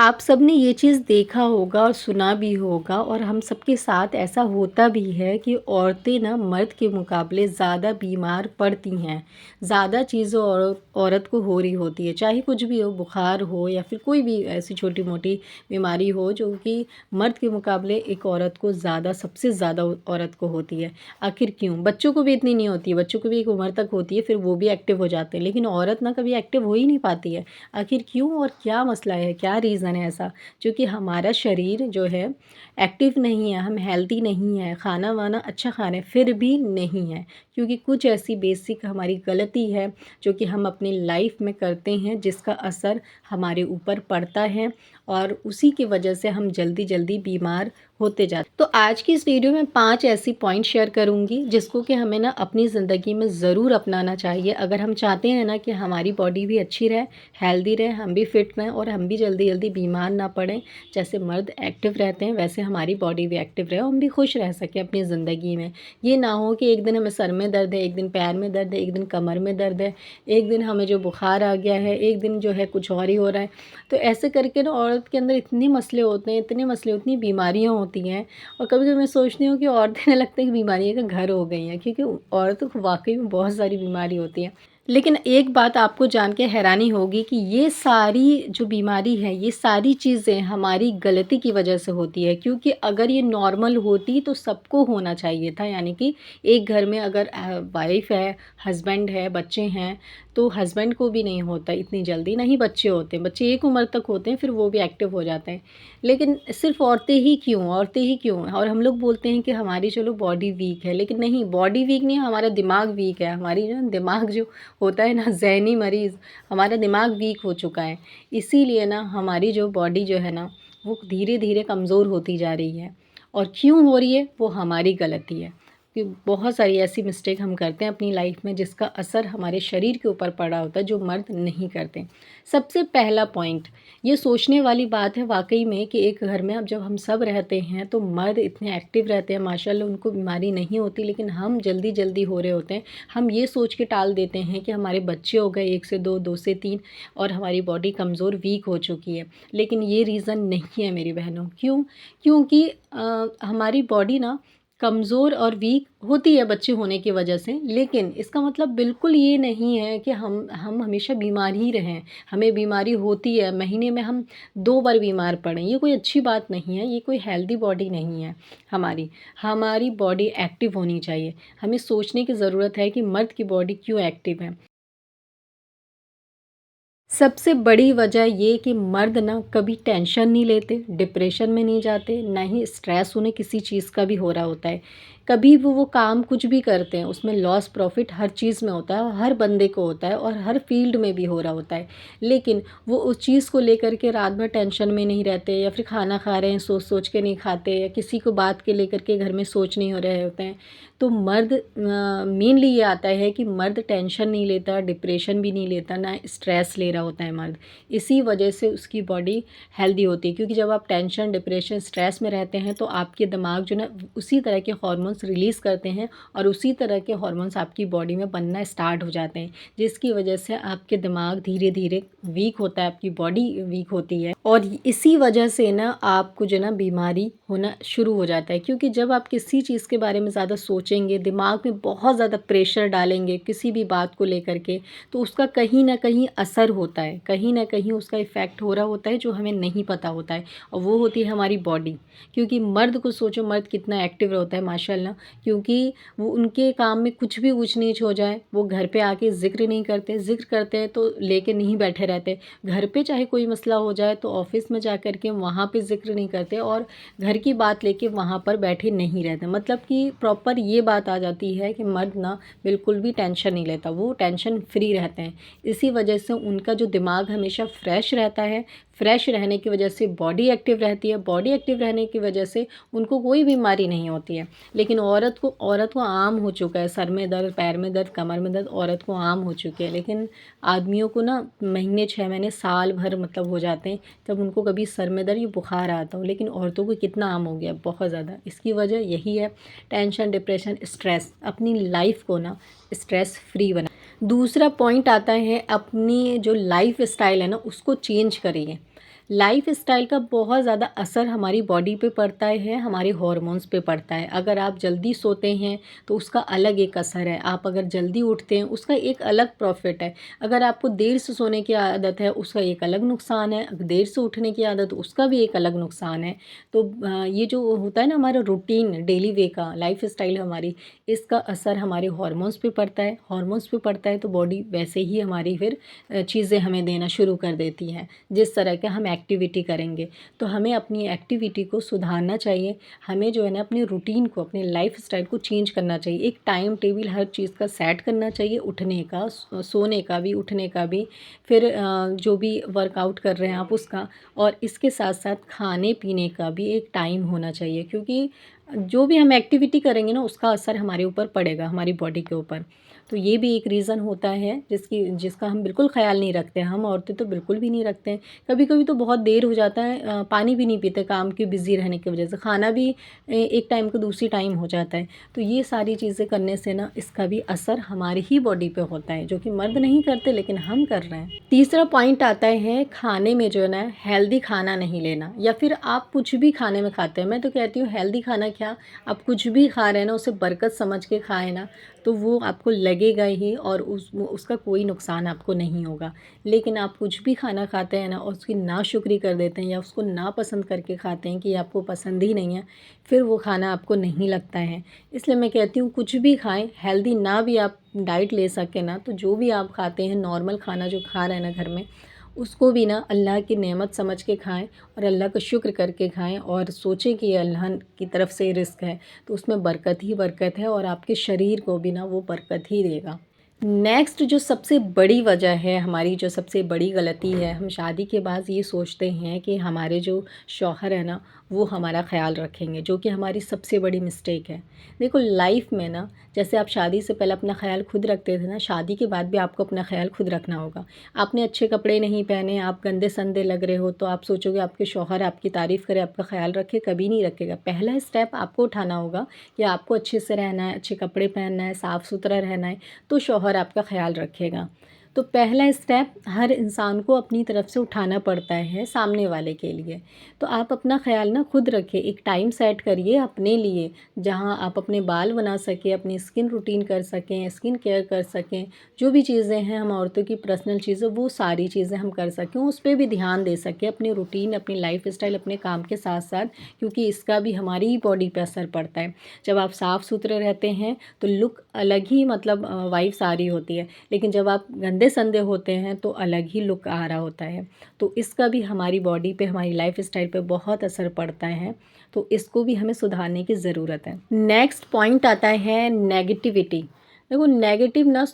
आप सबने ये चीज़ देखा होगा और सुना भी होगा और हम सबके साथ ऐसा होता भी है कि औरतें ना मर्द के मुकाबले ज़्यादा बीमार पड़ती हैं। ज़्यादा चीज़ें औरत को हो रही होती है, चाहे कुछ भी हो, बुखार हो या फिर कोई भी ऐसी छोटी मोटी बीमारी हो जो कि मर्द के मुकाबले एक औरत को ज़्यादा, सबसे ज़्यादा औरत को होती है। आखिर क्यों? बच्चों को भी इतनी नहीं होती है, बच्चों को भी एक उम्र तक होती है, फिर वो भी एक्टिव हो जाते हैं, लेकिन औरत ना कभी एक्टिव हो ही नहीं पाती है। आखिर क्यों और क्या मसला है, क्या रीज़न है ऐसा? जो कि हमारा शरीर जो है एक्टिव नहीं है, हम हेल्दी नहीं है, खाना वाना अच्छा खा रहे हैं फिर भी नहीं है, क्योंकि कुछ ऐसी बेसिक हमारी गलती है जो कि हम अपनी लाइफ में करते हैं, जिसका असर हमारे ऊपर पड़ता है और उसी की वजह से हम जल्दी जल्दी बीमार होते जाते। तो आज की इस वीडियो में 5 ऐसी पॉइंट शेयर करूंगी जिसको कि हमें ना अपनी ज़िंदगी में ज़रूर अपनाना चाहिए अगर हम चाहते हैं ना कि हमारी बॉडी भी अच्छी रहे, हेल्दी रहे, हम भी फिट रहें और हम भी जल्दी जल्दी बीमार ना पड़ें। जैसे मर्द एक्टिव रहते हैं वैसे हमारी बॉडी भी एक्टिव रहे और हम भी खुश रह सकें अपनी ज़िंदगी में। ये ना हो कि एक दिन हमें सर में दर्द है, एक दिन पैर में दर्द है, एक दिन कमर में दर्द है, एक दिन हमें जो बुखार आ गया है, एक दिन जो है कुछ और ही हो रहा है। तो ऐसे करके ना औरत के अंदर इतने मसले होते हैं, इतने मसले, इतनी बीमारियाँ होती हैं और कभी-कभी मैं सोचती हूँ कि औरतें लगता है कि बीमारियों का घर हो गई हैं, क्योंकि औरतों को वाक़ई में बहुत सारी बीमारी होती है। लेकिन एक बात आपको जान के हैरानी होगी कि ये सारी जो बीमारी है, ये सारी चीज़ें हमारी गलती की वजह से होती है, क्योंकि अगर ये नॉर्मल होती तो सबको होना चाहिए था। यानी कि एक घर में अगर वाइफ़ है, हस्बैंड है, बच्चे हैं, तो हस्बैंड को भी नहीं होता इतनी जल्दी, ना ही बच्चे होते हैं। बच्चे एक उम्र तक होते हैं, फिर वो भी एक्टिव हो जाते हैं। लेकिन सिर्फ़ औरतें ही क्यों, औरतें ही क्यों? और हम लोग बोलते हैं कि हमारी चलो बॉडी वीक है, लेकिन नहीं, बॉडी वीक नहीं है, हमारा दिमाग वीक है। हमारी जो दिमाग जो होता है ना, ज़हनी मरीज़, हमारा दिमाग वीक हो चुका है। इसीलिए ना हमारी जो बॉडी जो है ना, वो धीरे-धीरे कमज़ोर होती जा रही है और क्यों हो रही है, वो हमारी गलती है। कि बहुत सारी ऐसी मिस्टेक हम करते हैं अपनी लाइफ में जिसका असर हमारे शरीर के ऊपर पड़ा होता है, जो मर्द नहीं करते। सबसे पहला पॉइंट, ये सोचने वाली बात है वाक़ई में कि एक घर में अब जब हम सब रहते हैं तो मर्द इतने एक्टिव रहते हैं, माशाल्लाह, उनको बीमारी नहीं होती, लेकिन हम जल्दी-जल्दी हो रहे होते हैं। हम ये सोच के टाल देते हैं कि हमारे बच्चे हो गए 1 से 2, 2 से 3 और हमारी बॉडी कमज़ोर, वीक हो चुकी है। लेकिन ये रीज़न नहीं है मेरी बहनों। क्यों? क्योंकि हमारी बॉडी ना कमज़ोर और वीक होती है बच्चे होने की वजह से, लेकिन इसका मतलब बिल्कुल ये नहीं है कि हम हमेशा बीमार ही रहें। हमें बीमारी होती है, महीने में हम 2 बार बीमार पड़ें, ये कोई अच्छी बात नहीं है, ये कोई हेल्दी बॉडी नहीं है हमारी। हमारी बॉडी एक्टिव होनी चाहिए। हमें सोचने की ज़रूरत है कि मर्द की बॉडी क्यों एक्टिव है। सबसे बड़ी वजह ये कि मर्द ना कभी टेंशन नहीं लेते, डिप्रेशन में नहीं जाते, ना ही स्ट्रेस उन्हें किसी चीज़ का भी हो रहा होता है। कभी भी वो काम कुछ भी करते हैं, उसमें लॉस प्रॉफ़िट हर चीज़ में होता है, हर बंदे को होता है और हर फ़ील्ड में भी हो रहा होता है। लेकिन वो उस चीज़ को लेकर के रात भर टेंशन में नहीं रहते, या फिर खाना खा रहे हैं, सोच-सोच के नहीं खाते, या किसी को बात के लेकर के घर में सोच नहीं हो रहे होते हैं। तो मर्द मेनली ये आता है कि मर्द टेंशन नहीं लेता, डिप्रेशन भी नहीं लेता, ना स्ट्रेस ले रहा होता है मर्द। इसी वजह से उसकी बॉडी हेल्दी होती है, क्योंकि जब आप टेंशन, डिप्रेशन, स्ट्रेस में रहते हैं तो आपके दिमाग जो ना उसी तरह के हार्मोन्स रिलीज़ करते हैं और उसी तरह के हार्मोन्स आपकी बॉडी में बनना स्टार्ट हो जाते हैं, जिसकी वजह से आपके दिमाग धीरे धीरे वीक होता है, आपकी बॉडी वीक होती है और इसी वजह से ना आपको जो ना बीमारी होना शुरू हो जाता है। क्योंकि जब आप किसी चीज़ के बारे में ज़्यादा सोचेंगे, दिमाग में बहुत ज़्यादा प्रेशर डालेंगे किसी भी बात को लेकर के, तो उसका कहीं न कहीं असर होता है, कहीं न कहीं उसका इफ़ेक्ट हो रहा होता है जो हमें नहीं पता होता है, और वो होती है हमारी बॉडी। क्योंकि मर्द को सोचो, मर्द कितना एक्टिव होता है माशाल्लाह, क्योंकि वो उनके काम में कुछ भी ऊँच-नीच हो जाए, वो घर पे आके ज़िक्र नहीं करते, ज़िक्र करते हैं तो लेके नहीं बैठे रहते। घर पे चाहे कोई मसला हो जाए तो ऑफ़िस में जा कर के वहाँ पे ज़िक्र नहीं करते और घर की बात लेके वहाँ पर बैठे नहीं रहते। मतलब कि प्रॉपर ये बात आ जाती है कि मर्द ना बिल्कुल भी टेंशन नहीं लेता, वो टेंशन फ्री रहते हैं। इसी वजह से उनका जो दिमाग हमेशा फ्रेश रहता है, फ्रेश रहने की वजह से बॉडी एक्टिव रहती है, बॉडी एक्टिव रहने की वजह से उनको कोई बीमारी नहीं होती है। लेकिन औरत को आम हो चुका है, सर में दर्द, पैर में दर्द, कमर में दर्द औरत को आम हो चुकी है। लेकिन आदमियों को ना महीने, 6 महीने, साल भर मतलब हो जाते हैं जब उनको कभी सर में दर्द या बुखार आता हो, लेकिन औरतों को कितना आम हो गया, बहुत ज़्यादा। इसकी वजह यही है, टेंशन, डिप्रेशन, स्ट्रेस। अपनी लाइफ को ना स्ट्रेस फ्री बना। दूसरा पॉइंट आता है, अपनी जो लाइफ स्टाइल है ना उसको चेंज करिए। लाइफ़स्टाइल का बहुत ज़्यादा असर हमारी बॉडी पे पड़ता है, हमारे हॉर्मोन्स पे पड़ता है। अगर आप जल्दी सोते हैं तो उसका अलग एक असर है, आप अगर जल्दी उठते हैं उसका एक अलग प्रॉफ़िट है। अगर आपको देर से सोने की आदत है उसका एक अलग नुकसान है, अगर देर से उठने की आदत उसका भी एक अलग नुकसान है। तो ये जो होता है ना हमारा रूटीन डेली वे का लाइफ़स्टाइल हमारी, इसका असर हमारे हॉर्मोन्स पे पड़ता है। हॉर्मोन्स पे पड़ता है तो बॉडी वैसे ही हमारी फिर चीज़ें हमें देना शुरू कर देती है। जिस तरह का हम एक्टिविटी करेंगे, तो हमें अपनी एक्टिविटी को सुधारना चाहिए। हमें जो है ना अपने रूटीन को, अपने लाइफ़स्टाइल को चेंज करना चाहिए। एक टाइम टेबल हर चीज़ का सेट करना चाहिए, उठने का, सोने का भी, उठने का भी, फिर जो भी वर्कआउट कर रहे हैं आप उसका, और इसके साथ-साथ खाने-पीने का भी एक टाइम होना चाहिए, क्योंकि जो भी हम एक्टिविटी करेंगे ना उसका असर हमारे ऊपर पड़ेगा, हमारी बॉडी के ऊपर। तो ये भी एक रीज़न होता है जिसका हम बिल्कुल ख़्याल नहीं रखते हैं। हम औरतें तो बिल्कुल भी नहीं रखते हैं। कभी-कभी तो बहुत देर हो जाता है, पानी भी नहीं पीते काम के बिज़ी रहने की वजह से। खाना भी एक टाइम को दूसरी टाइम हो जाता है। तो ये सारी चीज़ें करने से ना इसका भी असर हमारी ही बॉडी पे होता है, जो कि मर्द नहीं करते लेकिन हम कर रहे हैं। तीसरा पॉइंट आता है खाने में जो है ना हेल्दी खाना नहीं लेना, या फिर आप कुछ भी खाने में खाते हैं। मैं तो कहती हूँ हेल्दी खाना क्या, आप कुछ भी खा रहे हैं ना उसे बरकत समझ के खाएँ ना, तो वो आपको लगेगा ही, और उसका कोई नुकसान आपको नहीं होगा। लेकिन आप कुछ भी खाना खाते हैं ना और उसकी नाशुक्री कर देते हैं या उसको नापसंद करके खाते हैं कि ये आपको पसंद ही नहीं है, फिर वो खाना आपको नहीं लगता है। इसलिए मैं कहती हूँ कुछ भी खाएँ, हेल्दी ना भी आप डाइट ले सकें ना, तो जो भी आप खाते हैं नॉर्मल खाना जो खा रहे हैं ना घर में, उसको भी ना अल्लाह की नेमत समझ के खाएँ, और अल्लाह का शुक्र करके खाएँ, और सोचें कि ये अल्लाह की तरफ से रिज़्क है, तो उसमें बरकत ही बरकत है, और आपके शरीर को भी ना वो बरकत ही देगा। नेक्स्ट जो सबसे बड़ी वजह है, हमारी जो सबसे बड़ी गलती है, हम शादी के बाद ये सोचते हैं कि हमारे जो शौहर है ना वो हमारा ख़्याल रखेंगे, जो कि हमारी सबसे बड़ी मिस्टेक है। देखो लाइफ में ना, जैसे आप शादी से पहले अपना ख़्याल खुद रखते थे ना, शादी के बाद भी आपको अपना ख़्याल खुद रखना होगा। आपने अच्छे कपड़े नहीं पहने, आप गंदे संदे लग रहे हो, तो आप सोचोगे आपके शौहर आपकी तारीफ़ करे, आपका ख़्याल रखे, कभी नहीं रखेगा। पहला स्टेप आपको उठाना होगा कि आपको अच्छे से रहना है, अच्छे कपड़े पहनना है, साफ़ सुथरा रहना है, तो शौहर आपका ख़्याल रखेगा। तो पहला स्टेप हर इंसान को अपनी तरफ से उठाना पड़ता है सामने वाले के लिए। तो आप अपना ख़्याल ना खुद रखें, एक टाइम सेट करिए अपने लिए, जहाँ आप अपने बाल बना सकें, अपनी स्किन रूटीन कर सकें, स्किन केयर कर सकें। जो भी चीज़ें हैं हम औरतों की पर्सनल चीज़ें, वो सारी चीज़ें हम कर सकें, उस पे भी ध्यान दे सकें, अपने रूटीन, अपनी लाइफ़स्टाइल, अपने काम के साथ-साथ, क्योंकि इसका भी हमारी ही बॉडी पे असर पड़ता है। जब आप साफ़ सुथरे रहते हैं तो लुक अलग ही, मतलब वाइब्स आ रही होती है, लेकिन जब आप गंदे संदे होते हैं तो अलग ही लुक आ रहा होता है। तो इसका भी हमारी बॉडी पे, हमारी लाइफ़स्टाइल पे बहुत असर पड़ता है, तो इसको भी हमें सुधारने की ज़रूरत है। नेक्स्ट पॉइंट आता है नेगेटिविटी। देखो नेगेटिव ना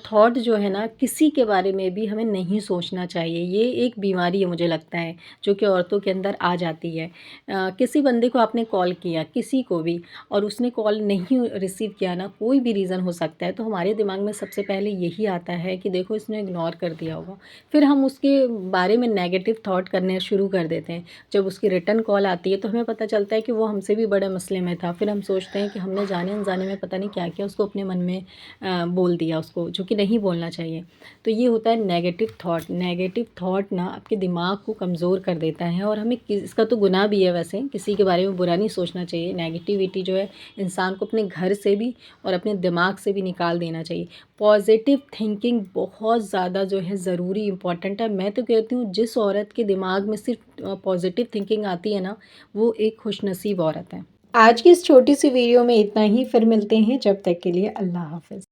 थॉट जो है ना, किसी के बारे में भी हमें नहीं सोचना चाहिए। ये एक बीमारी है मुझे लगता है, जो कि औरतों के अंदर आ जाती है। किसी बंदे को आपने कॉल किया, किसी को भी, और उसने कॉल नहीं रिसीव किया ना, कोई भी रीज़न हो सकता है, तो हमारे दिमाग में सबसे पहले यही आता है कि देखो इसने इग्नोर कर दिया होगा। फिर हम उसके बारे में नेगेटिव थॉट करने शुरू कर देते हैं। जब उसकी रिटर्न कॉल आती है तो हमें पता चलता है कि वो हमसे भी बड़े मसले में था। फिर हम सोचते हैं कि हमने जाने अनजाने में पता नहीं क्या किया, उसको अपने मन में बोल दिया उसको, जो कि नहीं बोलना चाहिए। तो ये होता है नेगेटिव थॉट। नेगेटिव थॉट ना आपके दिमाग को कमज़ोर कर देता है, और हमें इसका तो गुनाह भी है वैसे, किसी के बारे में बुरा नहीं सोचना चाहिए। नेगेटिविटी जो है इंसान को अपने घर से भी और अपने दिमाग से भी निकाल देना चाहिए। पॉजिटिव थिंकिंग बहुत ज़्यादा जो है ज़रूरी इम्पॉर्टेंट है। मैं तो कहती हूँ जिस औरत के दिमाग में सिर्फ पॉजिटिव थिंकिंग आती है ना, वो एक खुशनसीब औरत है। आज की इस छोटी सी वीडियो में इतना ही, फिर मिलते हैं, जब तक के लिए अल्लाह हाफ़िज़।